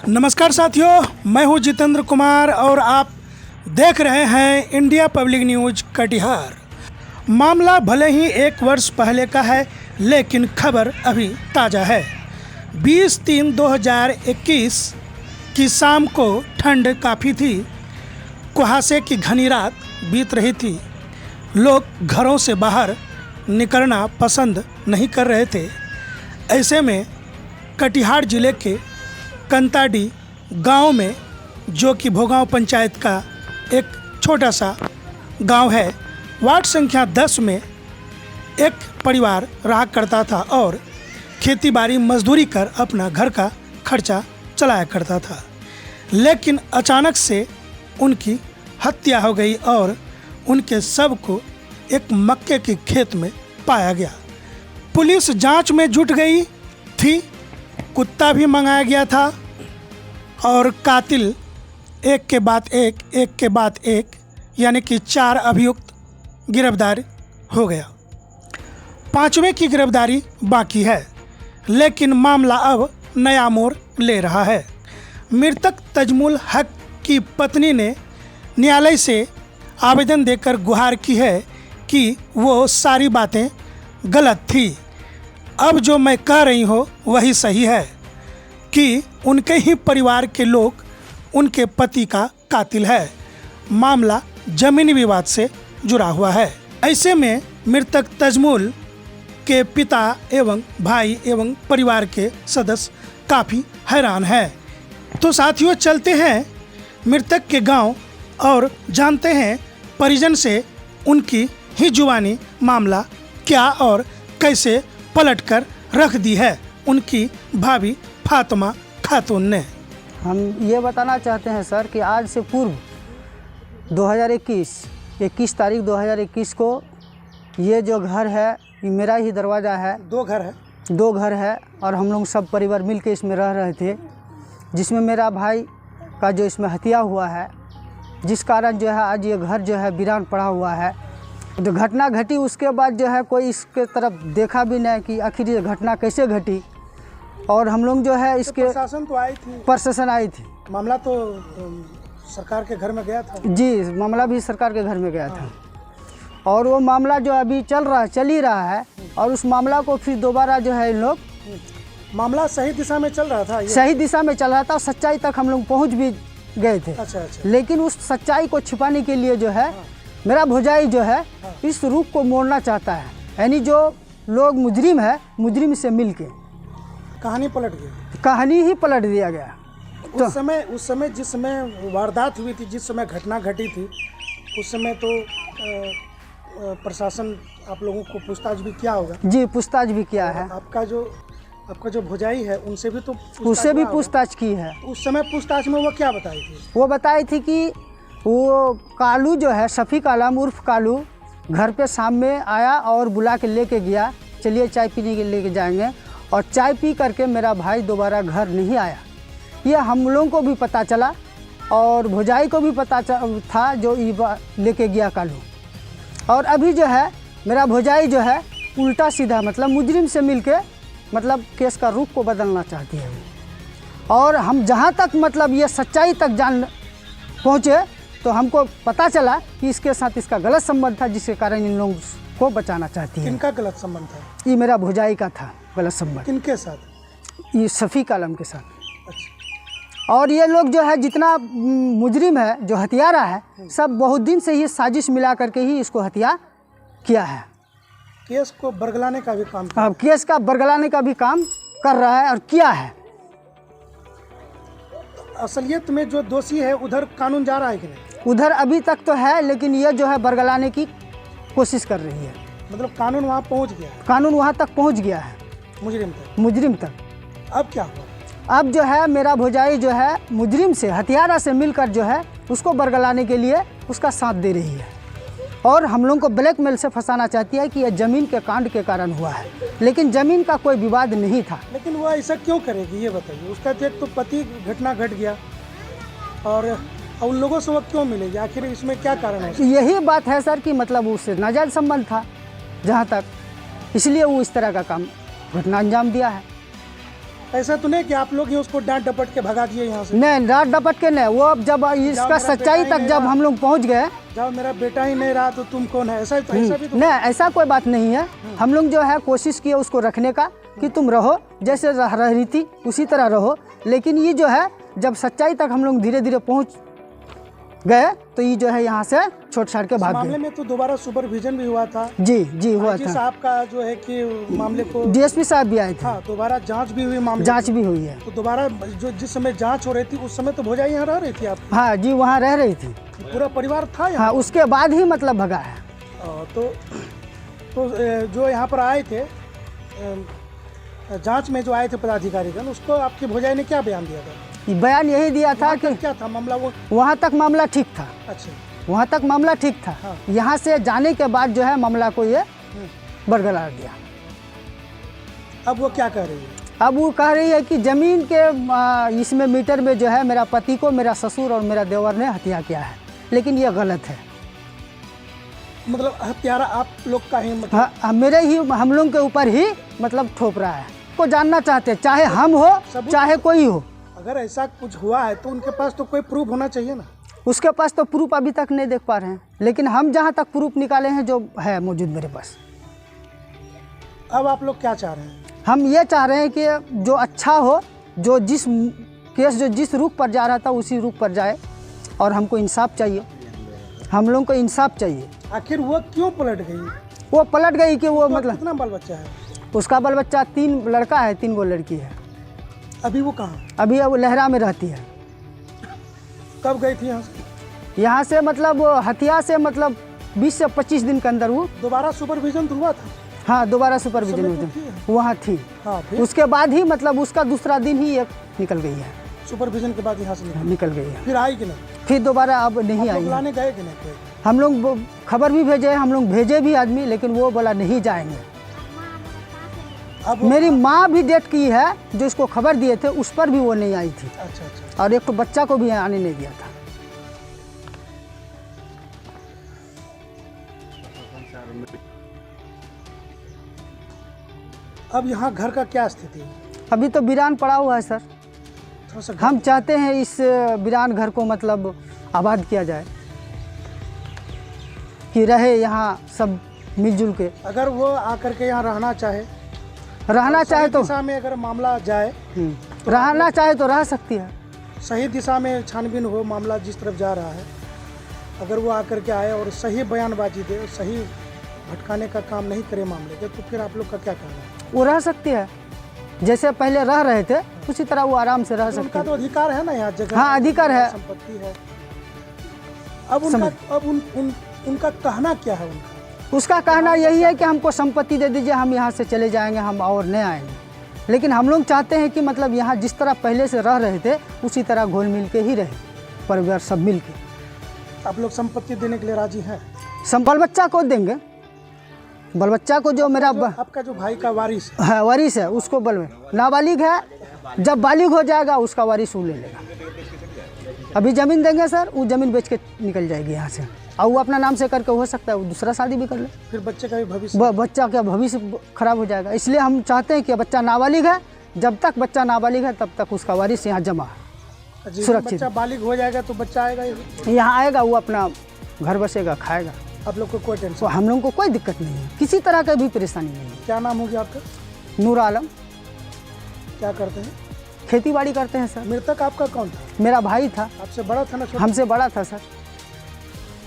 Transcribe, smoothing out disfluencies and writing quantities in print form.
नमस्कार साथियों, मैं हूं जितेंद्र कुमार और आप देख रहे हैं इंडिया पब्लिक न्यूज कटिहार। मामला भले ही 1 वर्ष पहले का है, लेकिन खबर अभी ताज़ा है। 20/3/2021 की शाम को ठंड काफ़ी थी। कुहासे की घनी रात बीत रही थी। लोग घरों से बाहर निकलना पसंद नहीं कर रहे थे। ऐसे में कटिहार ज़िले के कंताडी गांव में, जो कि भोगांव पंचायत का एक छोटा सा गांव है, वार्ड संख्या 10 में एक परिवार रहा करता था और खेतीबाड़ी मजदूरी कर अपना घर का खर्चा चलाया करता था। लेकिन अचानक से उनकी हत्या हो गई और उनके शव को एक मक्के के खेत में पाया गया। पुलिस जांच में जुट गई थी, कुत्ता भी मंगाया गया था और कातिल एक के बाद एक यानी कि 4 अभियुक्त गिरफ्तार हो गया। 5वें की गिरफ्तारी बाकी है, लेकिन मामला अब नया मोड़ ले रहा है। मृतक तजमुल हक की पत्नी ने न्यायालय से आवेदन देकर गुहार की है कि वो सारी बातें गलत थी। अब जो मैं कह रही हूँ वही सही है कि उनके ही परिवार के लोग उनके पति का कातिल है। मामला जमीनी विवाद से जुड़ा हुआ है। ऐसे में मृतक तजमुल के पिता एवं भाई एवं परिवार के सदस्य काफ़ी हैरान हैं। तो साथियों, चलते हैं मृतक के गांव और जानते हैं परिजन से उनकी ही जुबानी मामला क्या और कैसे पलट कर रख दी है उनकी भाभी फातिमा खातून ने। हम ये बताना चाहते हैं सर कि आज से पूर्व 21 तारीख 2021 को ये जो घर है, ये मेरा ही दरवाज़ा है। 2 घर है। 2 घर है और हम लोग सब परिवार मिल के इसमें रह रहे थे, जिसमें मेरा भाई का जो इसमें हत्या हुआ है, जिस कारण जो है आज ये घर जो है वीरान पड़ा हुआ है। जो घटना घटी उसके बाद जो है कोई इसके तरफ देखा भी नहीं कि आखिर ये घटना कैसे घटी। और हम लोग जो है इसके प्रशासन तो आई थी। प्रशासन आई थी। मामला तो सरकार के घर में गया था। जी, मामला भी सरकार के घर में गया था और वो मामला जो अभी चल ही रहा है और उस मामला को फिर दोबारा जो है इन लोग, मामला सही दिशा में चल रहा था। सही दिशा में चल रहा था और सच्चाई तक हम लोग पहुंच भी गए थे। अच्छा। लेकिन उस सच्चाई को छिपाने के लिए जो है मेरा भौजाई जो है इस रुख को मोड़ना चाहता है। यानी जो लोग मुजरिम है, मुजरिम से मिल के कहानी पलट गई। कहानी ही पलट दिया गया। उस समय जिस समय वारदात हुई थी, जिस समय घटना घटी थी, उस समय तो प्रशासन आप लोगों को पूछताछ भी किया होगा। जी, पूछताछ भी किया है। आपका जो भौजाई है उनसे भी तो पूछताछ की है। उस समय पूछताछ में वो क्या बताई थी? वो बताई थी कि वो कालू जो है, शफीक आलम उर्फ कालू, घर पे शाम में आया और बुला के लेके गया, चलिए चाय पीने के लेके जाएंगे। और चाय पी करके मेरा भाई दोबारा घर नहीं आया। ये हम लोगों को भी पता चला और भौजाई को भी पता था जो लेके गया कालू। और अभी जो है मेरा भौजाई जो है उल्टा सीधा मतलब मुजरिम से मिलके मतलब केस का रुख को बदलना चाहती है। और हम जहाँ तक मतलब ये सच्चाई तक जान पहुँचे तो हमको पता चला कि इसके साथ इसका गलत संबंध था, जिसके कारण इन लोगों को बचाना चाहती है। किनका गलत संबंध था? ये मेरा भौजाई का था गलत संबंध। किनके साथ? ये शफीक आलम के साथ। अच्छा। और ये लोग जो है जितना मुजरिम है, जो हत्यारा है, सब बहुत दिन से ये साजिश मिला करके ही इसको हत्या किया है। केस को बरगलाने का भी काम अब केस का बरगलाने का भी काम कर रहा है और किया है। असलियत में जो दोषी है उधर कानून जा रहा है कि नहीं? उधर अभी तक तो है, लेकिन ये जो है बरगलाने की कोशिश कर रही है। मतलब कानून वहाँ पहुँच गया? कानून वहाँ तक पहुँच गया है, मुजरिम तक। अब क्या हुआ? अब जो है मेरा भौजाई जो है मुजरिम से, हत्यारा से मिलकर जो है उसको बरगलाने के लिए उसका साथ दे रही है और हम लोगों को ब्लैकमेल से फंसाना चाहती है कि यह ज़मीन के कांड के कारण हुआ है। लेकिन ज़मीन का कोई विवाद नहीं था। लेकिन वो ऐसा क्यों करेगी ये बताइए? उसका तो पति घटना घट गया और उन लोगों से वो क्यों मिलेगी? आखिर इसमें क्या कारण है? यही बात है सर कि मतलब उससे नाजायज़ संबंध था जहाँ तक, इसलिए वो इस तरह का काम घटना अंजाम दिया है। ऐसा तो नहीं कि आप लोग ही उसको डांट डपट के भगा दिए यहाँ से? नहीं, डांट डपट के नहीं, वो अब जब इसका मेरा सच्चाई बेटा ही तक जब हम लोग पहुँच गए, जब मेरा बेटा ही नहीं रहा तो तुम कौन है, ऐसा भी तो नहीं ऐसा कोई बात नहीं है। हम लोग जो है कोशिश किए उसको रखने का कि तुम रहो जैसे रह रही थी उसी तरह रहो, लेकिन ये जो है जब सच्चाई तक हम लोग धीरे धीरे पहुँच गए तो ये जो है यहाँ से छोड़ छाड़ के भाग मामले गए। में तो दोबारा सुपरविजन भी हुआ था। जी हुआ आईजी था। साहब का जो है कि मामले को डीएसपी साहब भी आए थे। हाँ दोबारा जांच भी हुई मामले जांच भी हुई है। तो दोबारा जो जिस समय जांच हो रही थी उस समय तो भौजाई यहाँ रह रही थी आप? हाँ जी, वहाँ रह रही थी। पूरा परिवार था यहाँ? हाँ, उसके बाद ही मतलब भगा है। तो जो यहाँ पर आए थे जांच में जो आए थे पदाधिकारीगण, उसको आपकी भौजाई ने क्या बयान दिया था? बयान यही दिया था कि क्या था मामला वो? वहाँ तक मामला ठीक था। अच्छा, वहाँ तक मामला ठीक था। हाँ। यहाँ से जाने के बाद जो है मामला को ये बरकरार दिया। अब वो क्या कह रही है? अब वो कह रही है कि ज़मीन के इसमें मीटर में जो है मेरा पति को मेरा ससुर और मेरा देवर ने हत्या किया है, लेकिन ये गलत है। मतलब हत्यारा आप लोग का ही मतलब? हाँ, मेरे ही हम लोग के ऊपर ही मतलब ठोप रहा है। को जानना चाहते हैं, चाहे हम हो चाहे कोई हो। अगर ऐसा कुछ हुआ है तो उनके पास तो कोई प्रूफ होना चाहिए ना? उसके पास तो प्रूफ अभी तक नहीं देख पा रहे हैं, लेकिन हम जहाँ तक प्रूफ निकाले हैं जो है मौजूद मेरे पास। अब आप लोग क्या चाह रहे हैं? हम ये चाह रहे हैं कि जो अच्छा हो, जो जिस केस जो जिस रुख पर जा रहा था उसी रुख पर जाए, और हमको इंसाफ चाहिए। हम लोग को इंसाफ चाहिए। आखिर वो क्यों पलट गई? वो पलट गई कि वो तो मतलब कितना बाल बच्चा है? उसका बाल बच्चा 3 लड़का है, 3 गो लड़की है। अभी वो कहाँ? अभी वो लहरा में रहती है। कब गई थी यहाँ से? यहाँ से मतलब हथिया से मतलब 20 से 25 दिन के अंदर वो दोबारा सुपरविजन तो हुआ था? हाँ, दोबारा सुपरविजन समय तो हुई थी। थी, वहाँ थी। हाँ, फिर उसके बाद ही मतलब उसका दूसरा दिन ही एक निकल गई है। सुपरविजन के बाद यहाँ से निकल गई है। फिर आई कि नहीं? फिर दोबारा अब नहीं आप आई लोग है। लाने गए कि नहीं कोई? हम लोग खबर भी भेजे, हम लोग भेजे भी आदमी, लेकिन वो बोला नहीं जाएंगे। अब मेरी माँ भी डेट की है, जो इसको खबर दिए थे उस पर भी वो नहीं आई थी, अच्छा। और एक तो बच्चा को भी आने नहीं दिया था। अब यहाँ घर का क्या स्थिति है? अभी तो वीरान पड़ा हुआ है सर। थोड़ा सा हम चाहते हैं इस वीरान घर को मतलब आबाद किया जाए, कि रहे यहाँ सब मिलजुल के। अगर वो आकर के यहाँ रहना चाहे चाहे तो दिशा में अगर मामला जाए, रहना चाहे तो रह सकती है। सही दिशा में छानबीन हो, मामला जिस तरफ जा रहा है, अगर वो आकर के आए और सही बयानबाजी दे, सही भटकाने का काम नहीं करे मामले के, तो फिर आप लोग का क्या कहना है? वो रह सकती है, जैसे पहले रह रहे थे उसी तरह वो आराम से रह सकती उनका है। तो अधिकार है ना यहाँ जगह? हाँ, अधिकार है। संपत्ति है। अब उनका कहना क्या है? उसका कहना यही है कि हमको संपत्ति दे दीजिए, हम यहाँ से चले जाएंगे, हम और नहीं आएंगे। लेकिन हम लोग चाहते हैं कि मतलब यहाँ जिस तरह पहले से रह रहे थे उसी तरह घुल मिल के ही रहे, परिवार सब मिल के। आप लोग संपत्ति देने के लिए राजी हैं? बाल बच्चा को देंगे, बाल बच्चा को जो मेरा आपका जो भाई का वारिस है, वारिस है, उसको बल में नाबालिग है, जब बालिग हो जाएगा उसका वारिस वो ले लेगा। अभी ज़मीन देंगे सर, वो ज़मीन बेच के निकल जाएगी यहाँ से, और वो अपना नाम से करके हो सकता है वो दूसरा शादी भी कर ले। फिर बच्चे का भी भविष्य बच्चा का भविष्य खराब हो जाएगा। इसलिए हम चाहते हैं कि बच्चा नाबालिग है, जब तक बच्चा नाबालिग है तब तक उसका वारिस यहाँ जमा है, सुरक्षित। बच्चा बालिग हो जाएगा तो बच्चा आएगा यहाँ आएगा, वो अपना घर बसेगा, खाएगा। आप लोग को कोई टेंशन? तो हम लोगों को कोई दिक्कत नहीं है, किसी तरह का भी परेशानी नहीं है। क्या नाम होगी आपका? नूर आलम। क्या करते हैं? खेती बाड़ी करते हैं सर। मृतक आपका कौन था? मेरा भाई था। आपसे बड़ा था ना छोटा? हमसे बड़ा था सर।